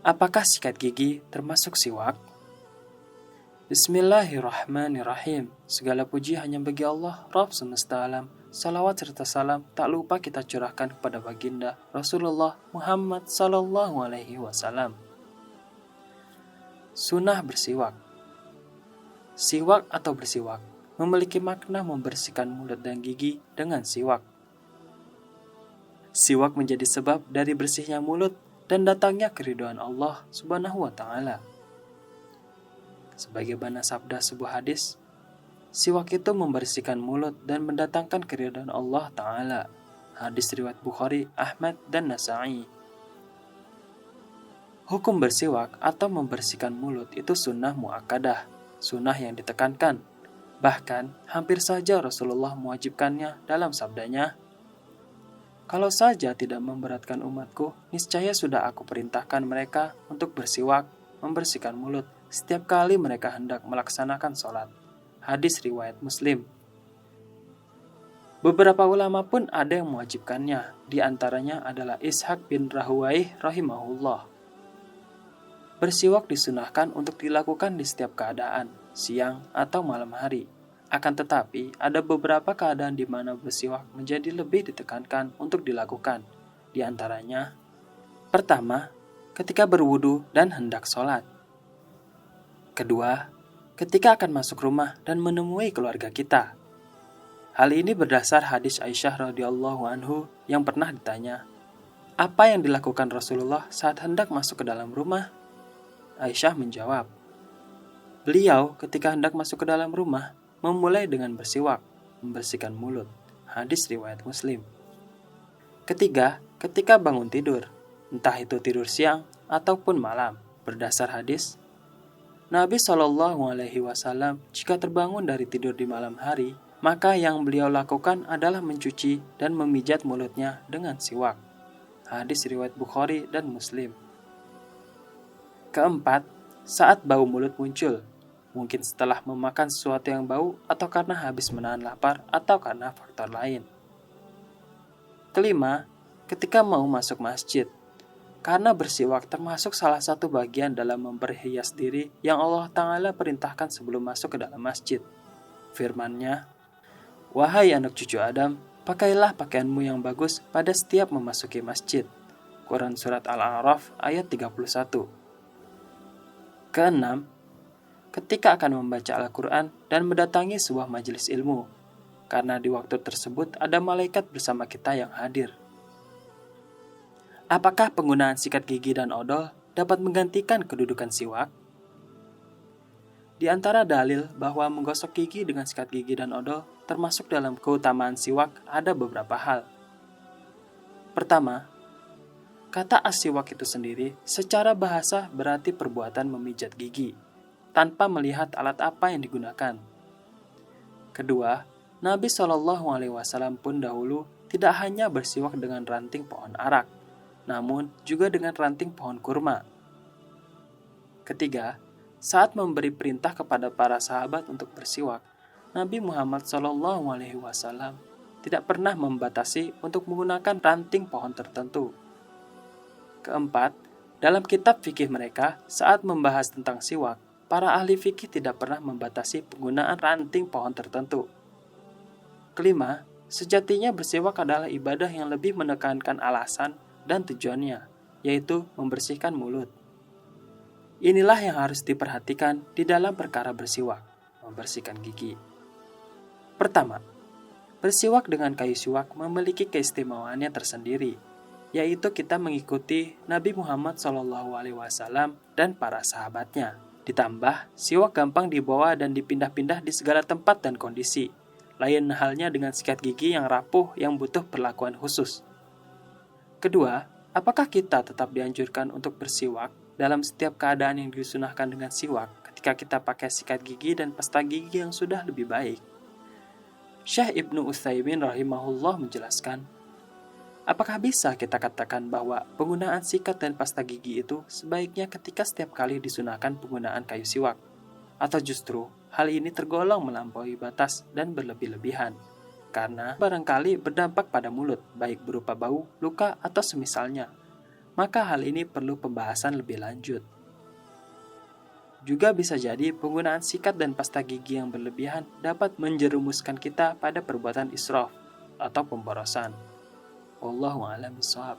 Apakah sikat gigi termasuk siwak? Bismillahirrahmanirrahim. Segala puji hanya bagi Allah, Rabb semesta alam. Salawat serta salam tak lupa kita curahkan kepada baginda Rasulullah Muhammad Sallallahu Alaihi Wasallam. Sunnah bersiwak. Siwak atau bersiwak memiliki makna membersihkan mulut dan gigi dengan siwak. Siwak menjadi sebab dari bersihnya mulut dan datangnya keridhaan Allah Subhanahu wa Ta'ala. Sebagaimana sabda sebuah hadis, siwak itu membersihkan mulut dan mendatangkan keridhaan Allah Ta'ala. Hadis riwayat Bukhari, Ahmad, dan Nasa'i. Hukum bersiwak atau membersihkan mulut itu sunnah muakkadah, sunnah yang ditekankan. Bahkan, hampir saja Rasulullah mewajibkannya dalam sabdanya, "Kalau saja tidak memberatkan umatku, niscaya sudah aku perintahkan mereka untuk bersiwak, membersihkan mulut, setiap kali mereka hendak melaksanakan sholat." Hadis riwayat Muslim. Beberapa ulama pun ada yang mewajibkannya, di antaranya adalah Ishaq bin Rahuwaih rahimahullah. Bersiwak disunahkan untuk dilakukan di setiap keadaan, siang atau malam hari. Akan tetapi, ada beberapa keadaan di mana bersiwak menjadi lebih ditekankan untuk dilakukan. Di antaranya, pertama, ketika berwudu dan hendak sholat. Kedua, ketika akan masuk rumah dan menemui keluarga kita. Hal ini berdasar hadis Aisyah radhiyallahu anhu yang pernah ditanya, apa yang dilakukan Rasulullah saat hendak masuk ke dalam rumah? Aisyah menjawab, beliau ketika hendak masuk ke dalam rumah, memulai dengan bersiwak, membersihkan mulut. Hadis riwayat Muslim. Ketiga, ketika bangun tidur, entah itu tidur siang ataupun malam, berdasar hadis, Nabi Shallallahu Alaihi Wasallam jika terbangun dari tidur di malam hari, maka yang beliau lakukan adalah mencuci dan memijat mulutnya dengan siwak. Hadis riwayat Bukhari dan Muslim. Keempat, saat bau mulut muncul, mungkin setelah memakan sesuatu yang bau atau karena habis menahan lapar atau karena faktor lain. Kelima, ketika mau masuk masjid, karena bersiwak termasuk salah satu bagian dalam memperhias diri yang Allah Ta'ala perintahkan sebelum masuk ke dalam masjid. Firman-Nya, "Wahai anak cucu Adam, pakailah pakaianmu yang bagus pada setiap memasuki masjid." Quran Surat Al-A'raf ayat 31. Keenam, ketika akan membaca Al-Quran dan mendatangi sebuah majelis ilmu, karena di waktu tersebut ada malaikat bersama kita yang hadir. Apakah penggunaan sikat gigi dan odol dapat menggantikan kedudukan siwak? Di antara dalil bahwa menggosok gigi dengan sikat gigi dan odol termasuk dalam keutamaan siwak ada beberapa hal. Pertama, kata as-siwak itu sendiri secara bahasa berarti perbuatan memijat gigi, tanpa melihat alat apa yang digunakan. Kedua, Nabi Shallallahu Alaihi Wasallam pun dahulu tidak hanya bersiwak dengan ranting pohon arak, namun juga dengan ranting pohon kurma. Ketiga, saat memberi perintah kepada para sahabat untuk bersiwak, Nabi Muhammad Shallallahu Alaihi Wasallam tidak pernah membatasi untuk menggunakan ranting pohon tertentu. Keempat, dalam kitab fikih mereka saat membahas tentang siwak, para ahli fikih tidak pernah membatasi penggunaan ranting pohon tertentu. Kelima, sejatinya bersiwak adalah ibadah yang lebih menekankan alasan dan tujuannya, yaitu membersihkan mulut. Inilah yang harus diperhatikan di dalam perkara bersiwak, membersihkan gigi. Pertama, bersiwak dengan kayu siwak memiliki keistimewaannya tersendiri, yaitu kita mengikuti Nabi Muhammad SAW dan para sahabatnya. Ditambah, siwak gampang dibawa dan dipindah-pindah di segala tempat dan kondisi. Lain halnya dengan sikat gigi yang rapuh yang butuh perlakuan khusus. Kedua, apakah kita tetap dianjurkan untuk bersiwak dalam setiap keadaan yang disunahkan dengan siwak ketika kita pakai sikat gigi dan pasta gigi yang sudah lebih baik? Syekh Ibnu Utsaimin rahimahullah menjelaskan, apakah bisa kita katakan bahwa penggunaan sikat dan pasta gigi itu sebaiknya ketika setiap kali disunahkan penggunaan kayu siwak? Atau justru hal ini tergolong melampaui batas dan berlebih-lebihan? Karena barangkali berdampak pada mulut, baik berupa bau, luka, atau semisalnya. maka hal ini perlu pembahasan lebih lanjut. Juga bisa jadi penggunaan sikat dan pasta gigi yang berlebihan dapat menjerumuskan kita pada perbuatan israf atau pemborosan. Wallahu a'lam bishawab.